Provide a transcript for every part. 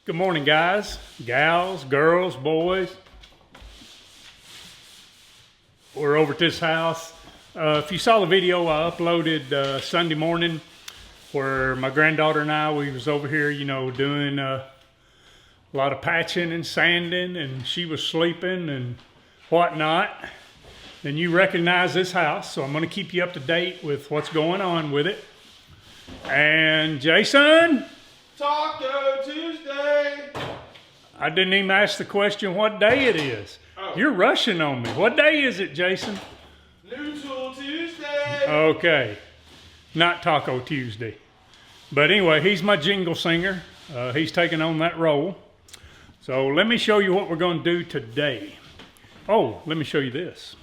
Good morning, guys, gals, girls, boys. We're over at this house. If you saw the video I uploaded Sunday morning where my granddaughter and I, we was over here, doing a lot of patching and sanding, and she was sleeping and whatnot, then you recognize this house. So I'm going to keep you up to date with what's going on with it. And Jason? Taco Tuesday! I didn't even ask the question what day it is. Oh. You're rushing on me. What day is it, Jason? New Tool Tuesday! Okay, not Taco Tuesday. But anyway, he's my jingle singer. He's taking on that role. So let me show you what we're going to do today. Oh, let me show you this.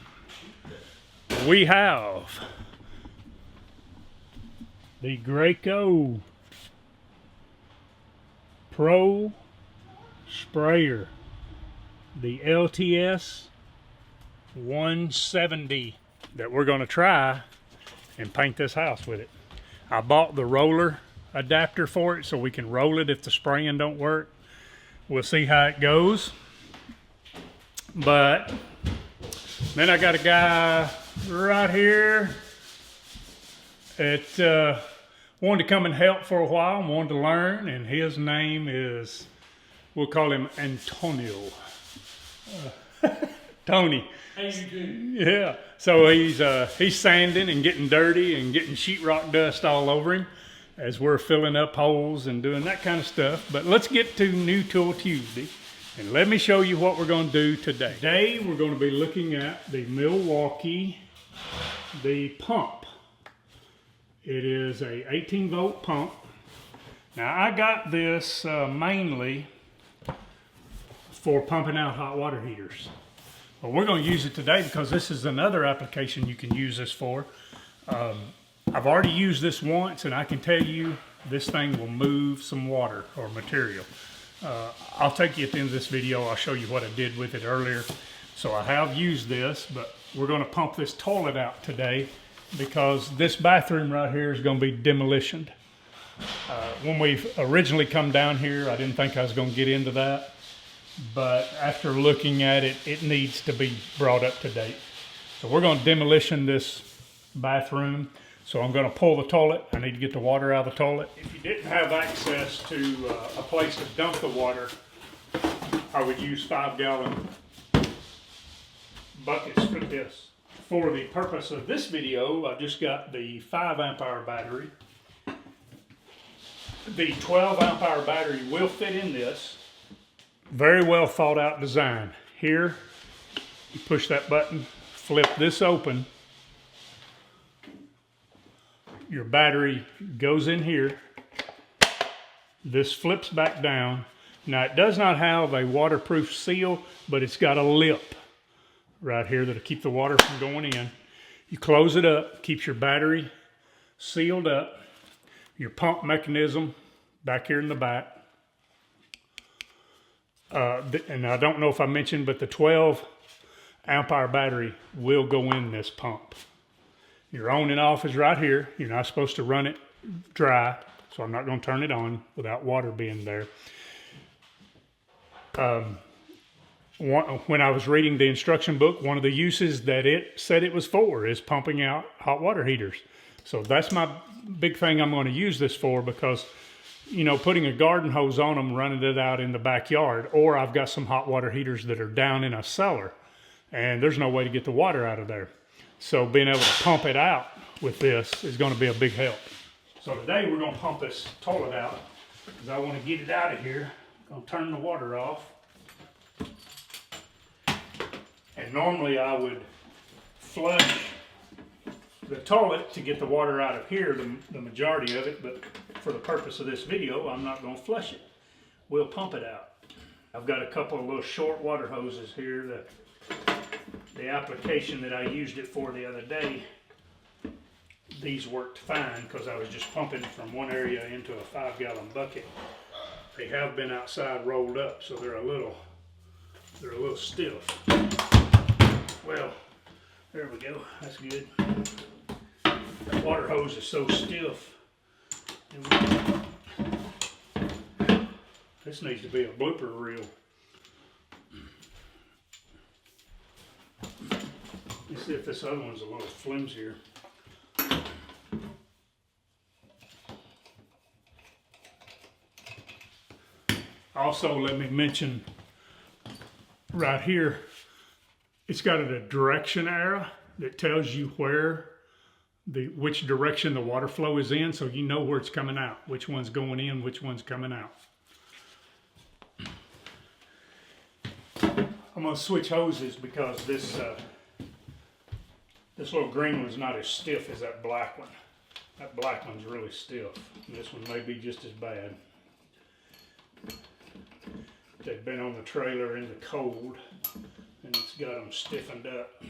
We have the Graco Pro sprayer, the LTS 170 that we're going to try and paint this house with it. I bought the roller adapter for it so we can roll it if the spraying don't work. We'll see how it goes. But then I got a guy right here that wanted to come and help for a while and wanted to learn, and his name is, we'll call him Antonio. Tony. How you doing? Yeah. So he's sanding and getting dirty and getting sheetrock dust all over him as we're filling up holes and doing that kind of stuff. But let's get to New Tool Tuesday, and let me show you what we're going to do today. Today we're going to be looking at the Milwaukee, the pump. It is a 18-volt pump. Now I got this mainly for pumping out hot water heaters. But we're going to use it today because this is another application you can use this for. I've already used this once, and I can tell you this thing will move some water or material. I'll take you at the end of this video. I'll show you what I did with it earlier. So I have used this, but we're going to pump this toilet out today because this bathroom right here is going to be demolitioned. When we originally come down here, I didn't think I was going to get into that. But after looking at it, it needs to be brought up to date. So we're going to demolition this bathroom. So I'm going to pull the toilet. I need to get the water out of the toilet. If you didn't have access to a place to dump the water, I would use 5-gallon buckets for this. For the purpose of this video, I just got the 5-amp-hour battery. The 12-amp-hour battery will fit in this. Very well thought out design. Here, you push that button, flip this open. Your battery goes in here. This flips back down. Now it does not have a waterproof seal, but it's got a lip right here that'll keep the water from going in. You close it up, keeps your battery sealed up. Your pump mechanism back here in the back. And I don't know if I mentioned, but the 12-amp-hour battery will go in this pump. Your on and off is right here. You're not supposed to run it dry, so I'm not going to turn it on without water being there. When I was reading the instruction book, one of the uses that it said it was for is pumping out hot water heaters. So that's my big thing I'm going to use this for, because putting a garden hose on them, running it out in the backyard, or I've got some hot water heaters that are down in a cellar and there's no way to get the water out of there. So being able to pump it out with this is going to be a big help. So today we're going to pump this toilet out because I want to get it out of here. I'm going to turn the water off. And normally I would flush the toilet to get the water out of here, the majority of it, but for the purpose of this video, I'm not going to flush it. We'll pump it out. I've got a couple of little short water hoses here. The application that I used it for the other day, these worked fine because I was just pumping from one area into a 5-gallon bucket. They have been outside rolled up, so they're a little stiff. Well, there we go. That's good. That water hose is so stiff. This needs to be a blooper reel. Let's see if this other one's a little flimsier. Also, let me mention right here, it's got a direction arrow that tells you which direction the water flow is in, so you know where it's coming out, which one's going in, which one's coming out. I'm gonna switch hoses because this little green one's not as stiff as that black one. That black one's really stiff, and this one may be just as bad. They've been on the trailer in the cold, and it's got them stiffened up.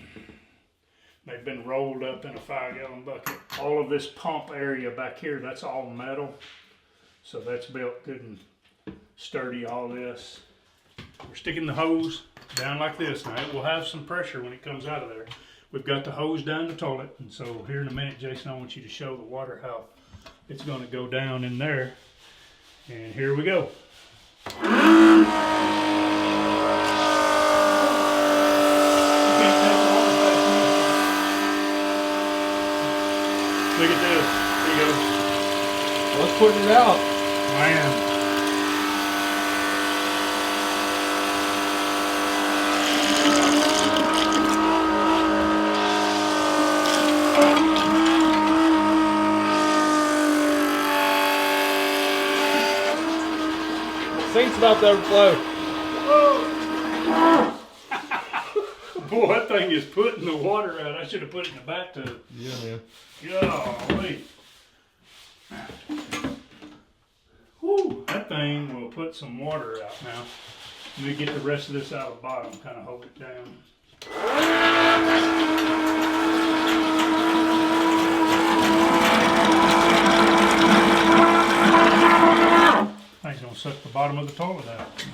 They've been rolled up in a 5-gallon bucket. All of this pump area back here, that's all metal. So that's built good and sturdy, all this. We're sticking the hose down like this. Now it will have some pressure when it comes out of there. We've got the hose down the toilet, and so here in a minute, Jason, I want you to show the water how it's gonna go down in there. And here we go. Look at this. There you go. Let's put it out. Man. Sink's about to overflow. Boy, that thing is putting the water out. I should have put it in the bathtub. Yeah, man. Golly. Whew, that thing will put some water out now. Let me get the rest of this out of the bottom, kind of hold it down. Thing's gonna suck the bottom of the toilet out.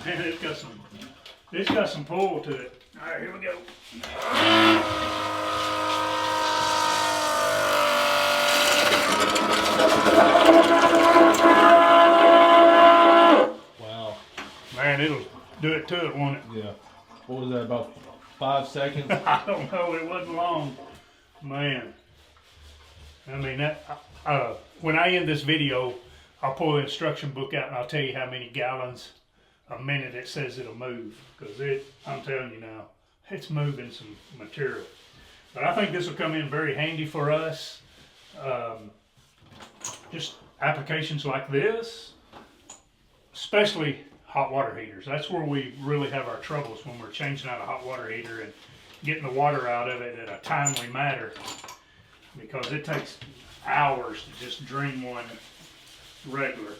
Man, it's got some pull to it. All right, here we go. Wow. Man, it'll do it to it, won't it? Yeah. What was that, about 5 seconds? I don't know, it wasn't long. Man. I mean, when I end this video, I'll pull the instruction book out and I'll tell you how many gallons a minute it says it'll move. Because I'm telling you now, it's moving some material. But I think this will come in very handy for us. Just applications like this, especially hot water heaters. That's where we really have our troubles, when we're changing out a hot water heater and getting the water out of it at a timely manner, because it takes hours to just drain one regular.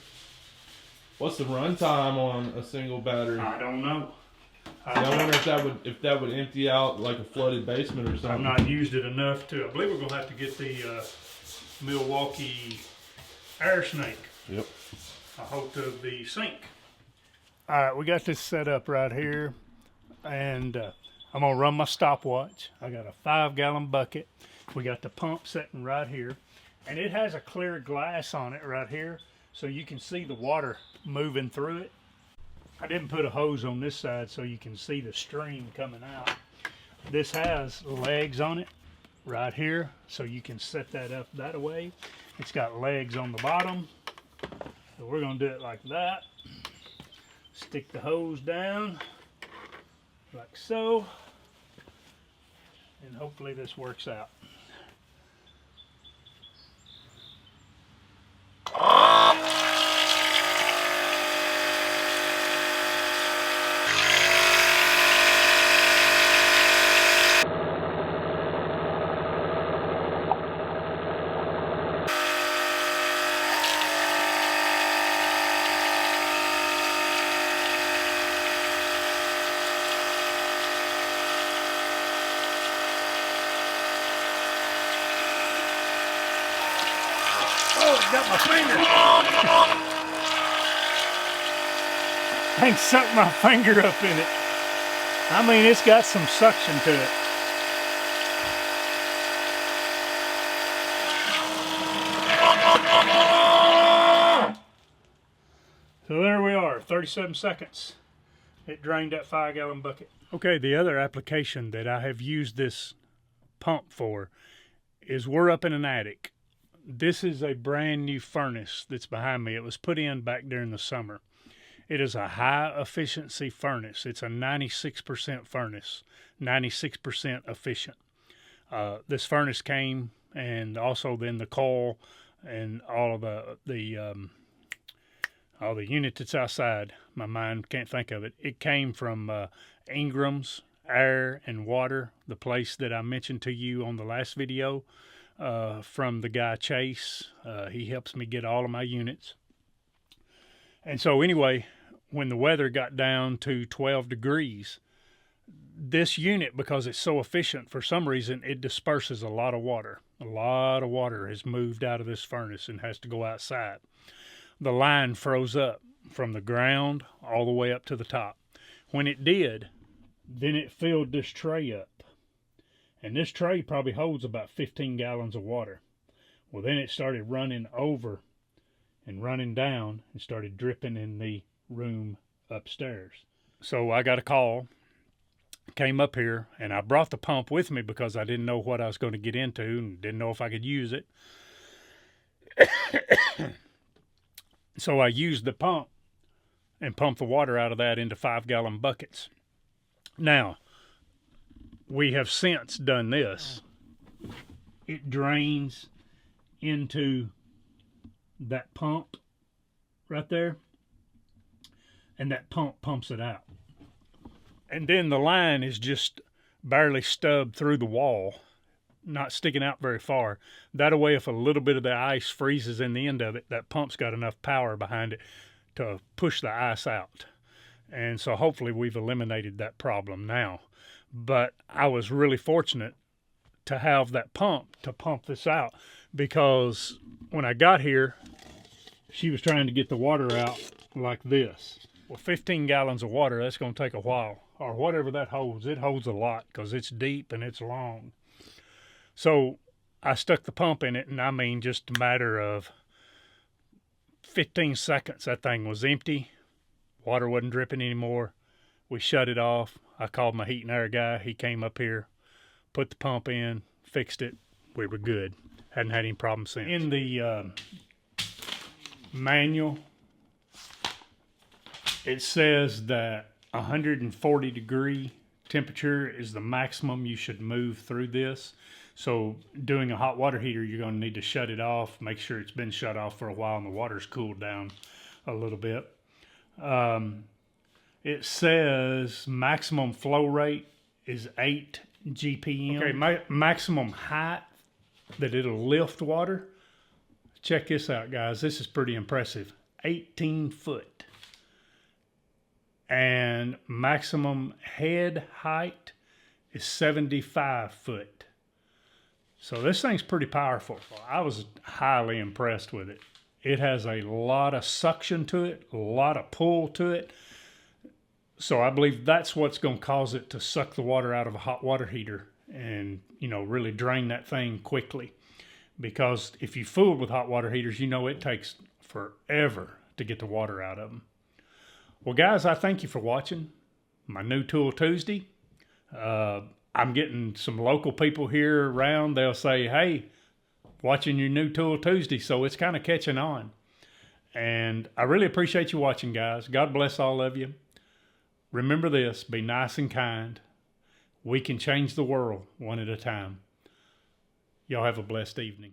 What's the run time on a single battery? I don't know. I wonder if that would empty out like a flooded basement or something. I've not used it enough to. I believe we're gonna have to get the Milwaukee air snake. Yep. A hold of the sink. All right, we got this set up right here, and I'm gonna run my stopwatch. I got a 5-gallon bucket. We got the pump sitting right here, and it has a clear glass on it right here, so you can see the water moving through it. I didn't put a hose on this side so you can see the stream coming out. This has legs on it right here, so you can set that up that way. It's got legs on the bottom, so we're gonna do it like that. Stick the hose down like so, and hopefully this works out. Got my finger. Thing sucked my finger up in it. I mean, it's got some suction to it. So there we are, 37 seconds. It drained that 5-gallon bucket. Okay, the other application that I have used this pump for is we're up in an attic. This is a brand new furnace that's behind me. It was put in back during the summer. It is a high efficiency furnace. It's a 96% furnace, 96% efficient. This furnace came, and also then the coil and all of the unit that's outside. My mind can't think of it. It came from Ingram's Air and Water, the place that I mentioned to you on the last video, from the guy Chase. He helps me get all of my units. And so anyway, when the weather got down to 12 degrees, this unit, because it's so efficient, for some reason, it disperses a lot of water. A lot of water has moved out of this furnace and has to go outside. The line froze up from the ground all the way up to the top. When it did, then it filled this tray up. And this tray probably holds about 15 gallons of water. Well, then it started running over and running down and started dripping in the room upstairs. So I got a call, came up here, and I brought the pump with me because I didn't know what I was going to get into and didn't know if I could use it. So I used the pump and pumped the water out of that into 5-gallon buckets. Now, we have since done this. It drains into that pump right there, and that pump pumps it out. And then the line is just barely stubbed through the wall, not sticking out very far. That way, if a little bit of the ice freezes in the end of it, that pump's got enough power behind it to push the ice out. And so hopefully we've eliminated that problem now. But I was really fortunate to have that pump to pump this out, because when I got here, she was trying to get the water out like this. Well, 15 gallons of water, that's going to take a while. Or whatever that holds. It holds a lot because it's deep and it's long. So I stuck the pump in it, and I mean just a matter of 15 seconds, that thing was empty. Water wasn't dripping anymore. We shut it off. I called my heat and air guy. He came up here, put the pump in, fixed it. We were good. Hadn't had any problems since. In the manual, it says that 140 degree temperature is the maximum you should move through this. So doing a hot water heater, you're going to need to shut it off, make sure it's been shut off for a while and the water's cooled down a little bit. It says maximum flow rate is 8 GPM. Okay, maximum height that it'll lift water. Check this out, guys. This is pretty impressive. 18 foot. And maximum head height is 75 foot. So this thing's pretty powerful. I was highly impressed with it. It has a lot of suction to it, a lot of pull to it. So I believe that's what's going to cause it to suck the water out of a hot water heater and, you know, really drain that thing quickly. Because if you fool with hot water heaters, you know it takes forever to get the water out of them. Well, guys, I thank you for watching my new Tool Tuesday. I'm getting some local people here around. They'll say, hey, watching your new Tool Tuesday. So it's kind of catching on. And I really appreciate you watching, guys. God bless all of you. Remember this, be nice and kind. We can change the world one at a time. Y'all have a blessed evening.